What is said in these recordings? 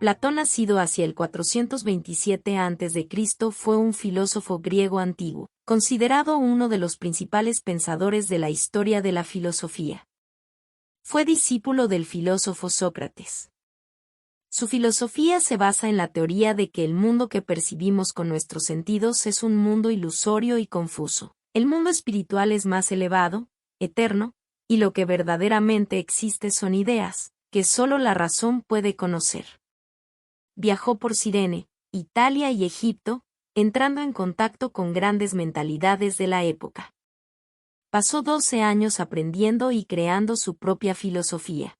Platón, nacido hacia el 427 a.C., fue un filósofo griego antiguo, considerado uno de los principales pensadores de la historia de la filosofía. Fue discípulo del filósofo Sócrates. Su filosofía se basa en la teoría de que el mundo que percibimos con nuestros sentidos es un mundo ilusorio y confuso. El mundo espiritual es más elevado, eterno, y lo que verdaderamente existe son ideas, que solo la razón puede conocer. Viajó por Cirene, Italia y Egipto, entrando en contacto con grandes mentalidades de la época. Pasó 12 años aprendiendo y creando su propia filosofía.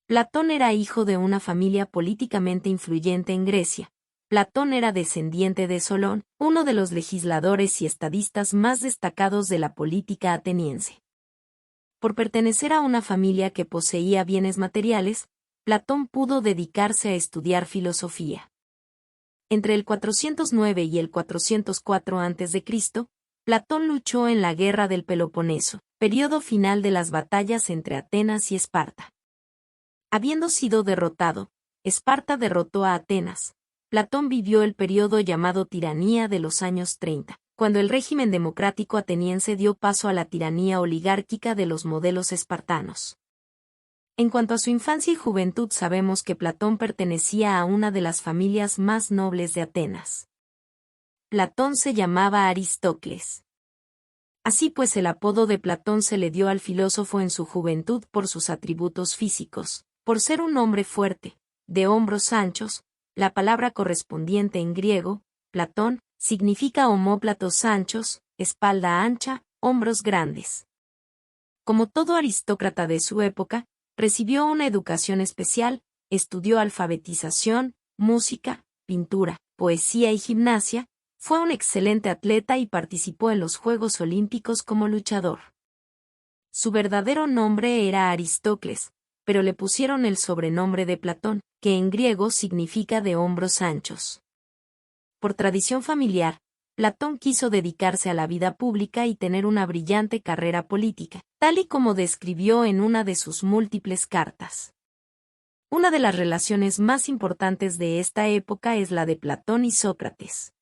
Platón era hijo de una familia políticamente influyente en Grecia. Platón era descendiente de Solón, uno de los legisladores y estadistas más destacados de la política ateniense. Por pertenecer a una familia que poseía bienes materiales, Platón pudo dedicarse a estudiar filosofía. Entre el 409 y el 404 a.C., Platón luchó en la Guerra del Peloponeso, periodo final de las batallas entre Atenas y Esparta. Habiendo sido derrotado, Esparta derrotó a Atenas. Platón vivió el periodo llamado tiranía de los años 30, cuando el régimen democrático ateniense dio paso a la tiranía oligárquica de los modelos espartanos. En cuanto a su infancia y juventud, sabemos que Platón pertenecía a una de las familias más nobles de Atenas. Platón se llamaba Aristócles. Así pues, el apodo de Platón se le dio al filósofo en su juventud por sus atributos físicos, por ser un hombre fuerte, de hombros anchos. La palabra correspondiente en griego, Platón, significa omóplatos anchos, espalda ancha, hombros grandes. Como todo aristócrata de su época, recibió una educación especial, estudió alfabetización, música, pintura, poesía y gimnasia, fue un excelente atleta y participó en los Juegos Olímpicos como luchador. Su verdadero nombre era Aristócles, pero le pusieron el sobrenombre de Platón, que en griego significa de hombros anchos. Por tradición familiar, Platón quiso dedicarse a la vida pública y tener una brillante carrera política, tal y como describió en una de sus múltiples cartas. Una de las relaciones más importantes de esta época es la de Platón y Sócrates.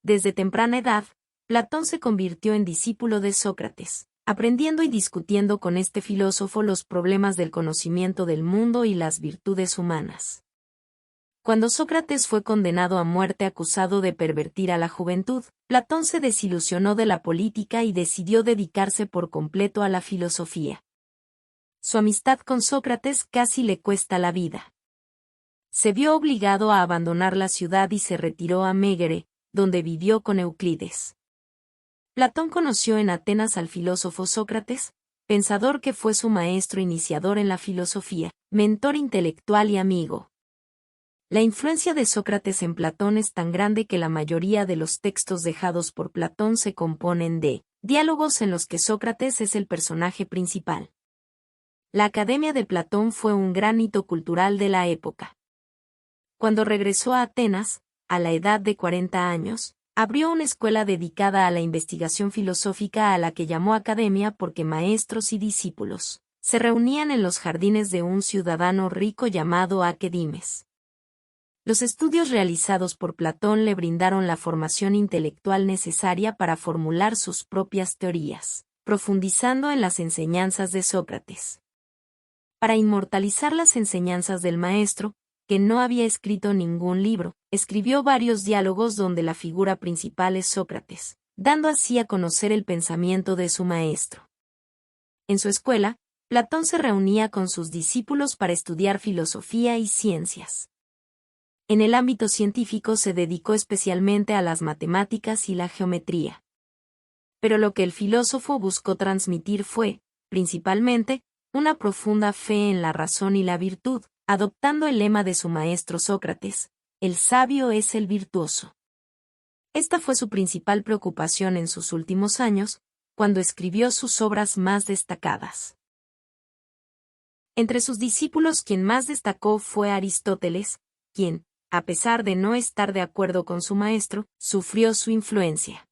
Desde temprana edad, Platón se convirtió en discípulo de Sócrates, aprendiendo y discutiendo con este filósofo los problemas del conocimiento del mundo y las virtudes humanas. Cuando Sócrates fue condenado a muerte acusado de pervertir a la juventud, Platón se desilusionó de la política y decidió dedicarse por completo a la filosofía. Su amistad con Sócrates casi le cuesta la vida. Se vio obligado a abandonar la ciudad y se retiró a Mégere, donde vivió con Euclides. Platón conoció en Atenas al filósofo Sócrates, pensador que fue su maestro iniciador en la filosofía, mentor intelectual y amigo. La influencia de Sócrates en Platón es tan grande que la mayoría de los textos dejados por Platón se componen de diálogos en los que Sócrates es el personaje principal. La Academia de Platón fue un gran hito cultural de la época. Cuando regresó a Atenas, a la edad de 40 años, abrió una escuela dedicada a la investigación filosófica a la que llamó Academia porque maestros y discípulos se reunían en los jardines de un ciudadano rico llamado Aquedimes. Los estudios realizados por Platón le brindaron la formación intelectual necesaria para formular sus propias teorías, profundizando en las enseñanzas de Sócrates. Para inmortalizar las enseñanzas del maestro, que no había escrito ningún libro, escribió varios diálogos donde la figura principal es Sócrates, dando así a conocer el pensamiento de su maestro. En su escuela, Platón se reunía con sus discípulos para estudiar filosofía y ciencias. En el ámbito científico se dedicó especialmente a las matemáticas y la geometría. Pero lo que el filósofo buscó transmitir fue, principalmente, una profunda fe en la razón y la virtud, adoptando el lema de su maestro Sócrates: el sabio es el virtuoso. Esta fue su principal preocupación en sus últimos años, cuando escribió sus obras más destacadas. Entre sus discípulos quien más destacó fue Aristóteles, quien, a pesar de no estar de acuerdo con su maestro, sufrió su influencia.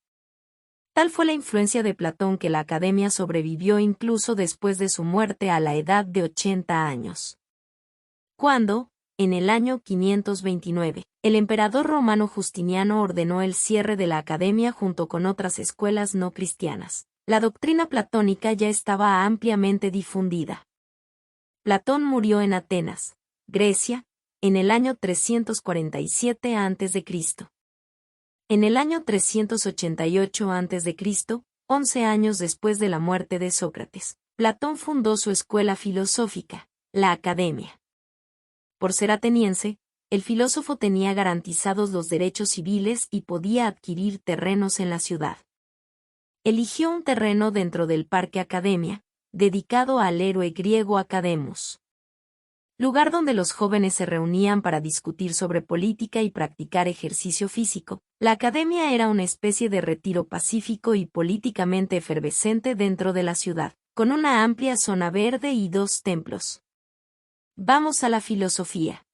Tal fue la influencia de Platón que la Academia sobrevivió incluso después de su muerte a la edad de 80 años. Cuando, en el año 529, el emperador romano Justiniano ordenó el cierre de la academia junto con otras escuelas no cristianas. La doctrina platónica ya estaba ampliamente difundida. Platón murió en Atenas, Grecia, en el año 347 a.C. En el año 388 a.C., 11 años después de la muerte de Sócrates, Platón fundó su escuela filosófica, la Academia. Por ser ateniense, el filósofo tenía garantizados los derechos civiles y podía adquirir terrenos en la ciudad. Eligió un terreno dentro del Parque Academia, dedicado al héroe griego Academos. Lugar donde los jóvenes se reunían para discutir sobre política y practicar ejercicio físico, la academia era una especie de retiro pacífico y políticamente efervescente dentro de la ciudad, con una amplia zona verde y 2 templos. Vamos a la filosofía.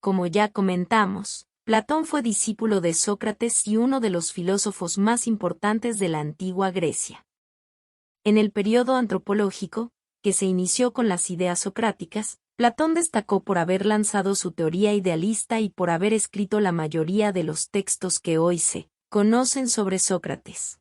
Como ya comentamos, Platón fue discípulo de Sócrates y uno de los filósofos más importantes de la antigua Grecia. En el periodo antropológico, que se inició con las ideas socráticas, Platón destacó por haber lanzado su teoría idealista y por haber escrito la mayoría de los textos que hoy se conocen sobre Sócrates.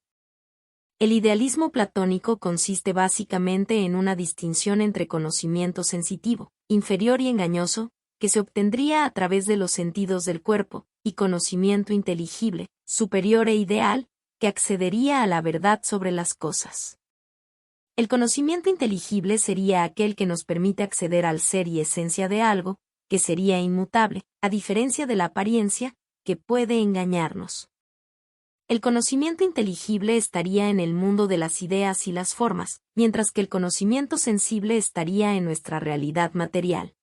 El idealismo platónico consiste básicamente en una distinción entre conocimiento sensitivo, inferior y engañoso, que se obtendría a través de los sentidos del cuerpo, y conocimiento inteligible, superior e ideal, que accedería a la verdad sobre las cosas. El conocimiento inteligible sería aquel que nos permite acceder al ser y esencia de algo, que sería inmutable, a diferencia de la apariencia, que puede engañarnos. El conocimiento inteligible estaría en el mundo de las ideas y las formas, mientras que el conocimiento sensible estaría en nuestra realidad material.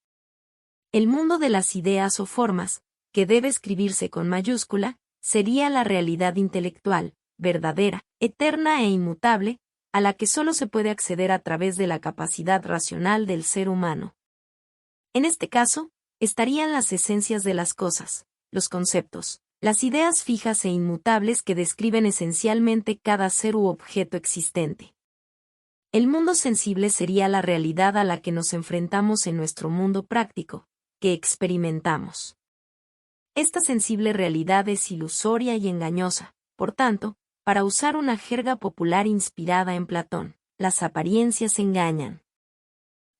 El mundo de las ideas o formas, que debe escribirse con mayúscula, sería la realidad intelectual, verdadera, eterna e inmutable, a la que solo se puede acceder a través de la capacidad racional del ser humano. En este caso, estarían las esencias de las cosas, los conceptos, las ideas fijas e inmutables que describen esencialmente cada ser u objeto existente. El mundo sensible sería la realidad a la que nos enfrentamos en nuestro mundo práctico, que experimentamos. Esta sensible realidad es ilusoria y engañosa, por tanto, para usar una jerga popular inspirada en Platón, las apariencias engañan.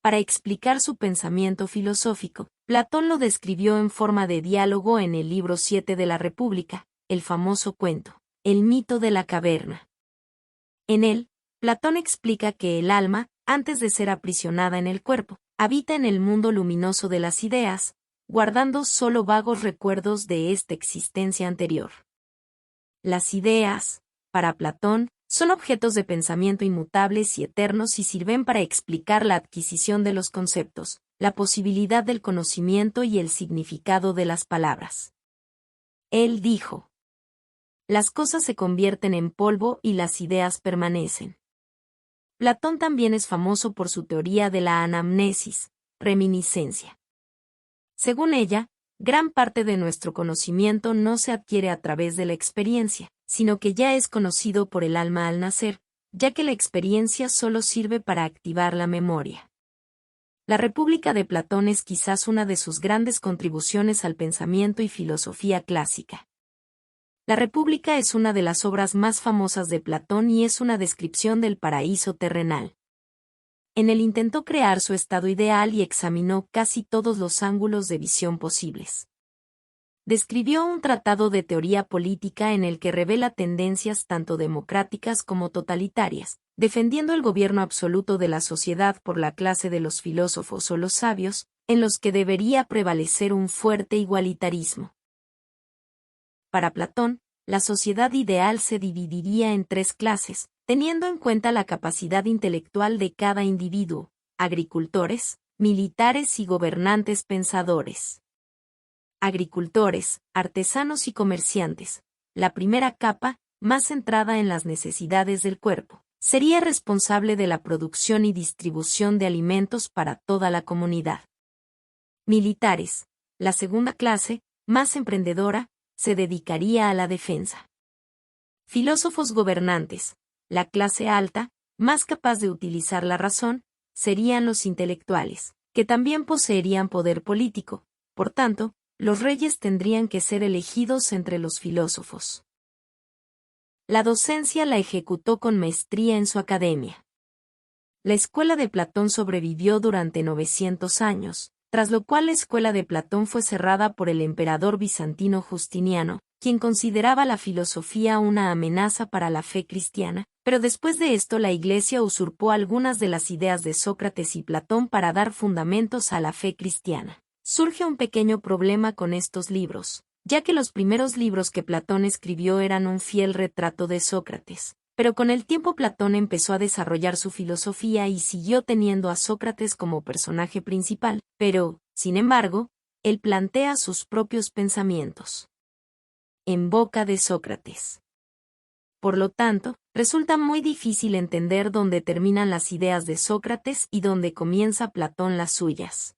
Para explicar su pensamiento filosófico, Platón lo describió en forma de diálogo en el libro 7 de la República, el famoso cuento, El mito de la caverna. En él, Platón explica que el alma, antes de ser aprisionada en el cuerpo, habita en el mundo luminoso de las ideas, guardando solo vagos recuerdos de esta existencia anterior. Las ideas, para Platón, son objetos de pensamiento inmutables y eternos y sirven para explicar la adquisición de los conceptos, la posibilidad del conocimiento y el significado de las palabras. Él dijo: las cosas se convierten en polvo y las ideas permanecen. Platón también es famoso por su teoría de la anamnesis, reminiscencia. Según ella, gran parte de nuestro conocimiento no se adquiere a través de la experiencia, sino que ya es conocido por el alma al nacer, ya que la experiencia solo sirve para activar la memoria. La República de Platón es quizás una de sus grandes contribuciones al pensamiento y filosofía clásica. La República es una de las obras más famosas de Platón y es una descripción del paraíso terrenal. En él intentó crear su estado ideal y examinó casi todos los ángulos de visión posibles. Describió un tratado de teoría política en el que revela tendencias tanto democráticas como totalitarias, defendiendo el gobierno absoluto de la sociedad por la clase de los filósofos o los sabios, en los que debería prevalecer un fuerte igualitarismo. Para Platón, la sociedad ideal se dividiría en 3 clases, teniendo en cuenta la capacidad intelectual de cada individuo: agricultores, militares y gobernantes pensadores. Agricultores, artesanos y comerciantes. La primera capa, más centrada en las necesidades del cuerpo, sería responsable de la producción y distribución de alimentos para toda la comunidad. Militares. La segunda clase, más emprendedora, se dedicaría a la defensa. Filósofos gobernantes. La clase alta, más capaz de utilizar la razón, serían los intelectuales, que también poseerían poder político, Por tanto, los reyes tendrían que ser elegidos entre los filósofos. La docencia la ejecutó con maestría en su academia. La escuela de Platón sobrevivió durante 900 años, tras lo cual la escuela de Platón fue cerrada por el emperador bizantino Justiniano, quien consideraba la filosofía una amenaza para la fe cristiana, pero después de esto la Iglesia usurpó algunas de las ideas de Sócrates y Platón para dar fundamentos a la fe cristiana. Surge un pequeño problema con estos libros, ya que los primeros libros que Platón escribió eran un fiel retrato de Sócrates. Pero con el tiempo Platón empezó a desarrollar su filosofía y siguió teniendo a Sócrates como personaje principal, pero, sin embargo, él plantea sus propios pensamientos en boca de Sócrates. Por lo tanto, resulta muy difícil entender dónde terminan las ideas de Sócrates y dónde comienza Platón las suyas.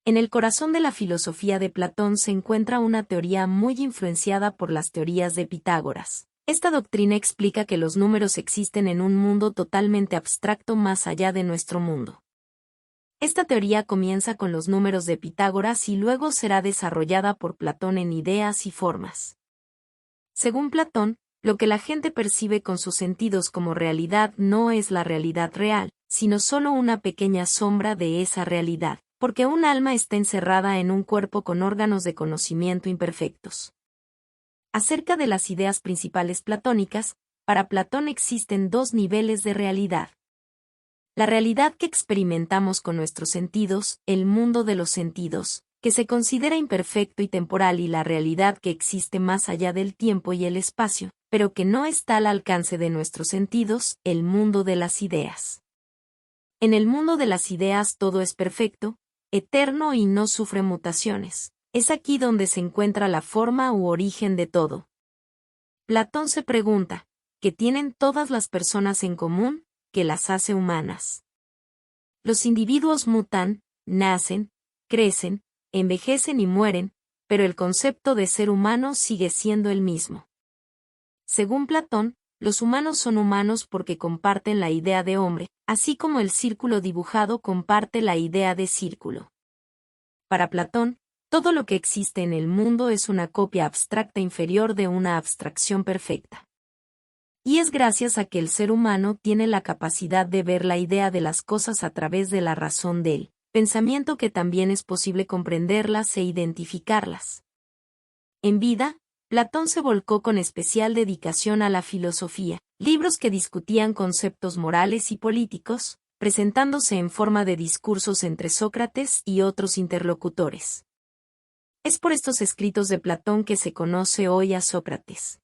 En el corazón de la filosofía de Platón se encuentra una teoría muy influenciada por las teorías de Pitágoras. Esta doctrina explica que los números existen en un mundo totalmente abstracto más allá de nuestro mundo. Esta teoría comienza con los números de Pitágoras y luego será desarrollada por Platón en ideas y formas. Según Platón, lo que la gente percibe con sus sentidos como realidad no es la realidad real, sino solo una pequeña sombra de esa realidad, porque un alma está encerrada en un cuerpo con órganos de conocimiento imperfectos. Acerca de las ideas principales platónicas, para Platón existen dos niveles de realidad. La realidad que experimentamos con nuestros sentidos, el mundo de los sentidos, que se considera imperfecto y temporal, y la realidad que existe más allá del tiempo y el espacio, pero que no está al alcance de nuestros sentidos, el mundo de las ideas. En el mundo de las ideas todo es perfecto, eterno y no sufre mutaciones. Es aquí donde se encuentra la forma u origen de todo. Platón se pregunta, ¿qué tienen todas las personas en común, que las hace humanas? Los individuos mutan, nacen, crecen, envejecen y mueren, pero el concepto de ser humano sigue siendo el mismo. Según Platón, los humanos son humanos porque comparten la idea de hombre, así como el círculo dibujado comparte la idea de círculo. Para Platón, todo lo que existe en el mundo es una copia abstracta inferior de una abstracción perfecta. Y es gracias a que el ser humano tiene la capacidad de ver la idea de las cosas a través de la razón del pensamiento que también es posible comprenderlas e identificarlas. En vida, Platón se volcó con especial dedicación a la filosofía, libros que discutían conceptos morales y políticos, presentándose en forma de discursos entre Sócrates y otros interlocutores. Es por estos escritos de Platón que se conoce hoy a Sócrates.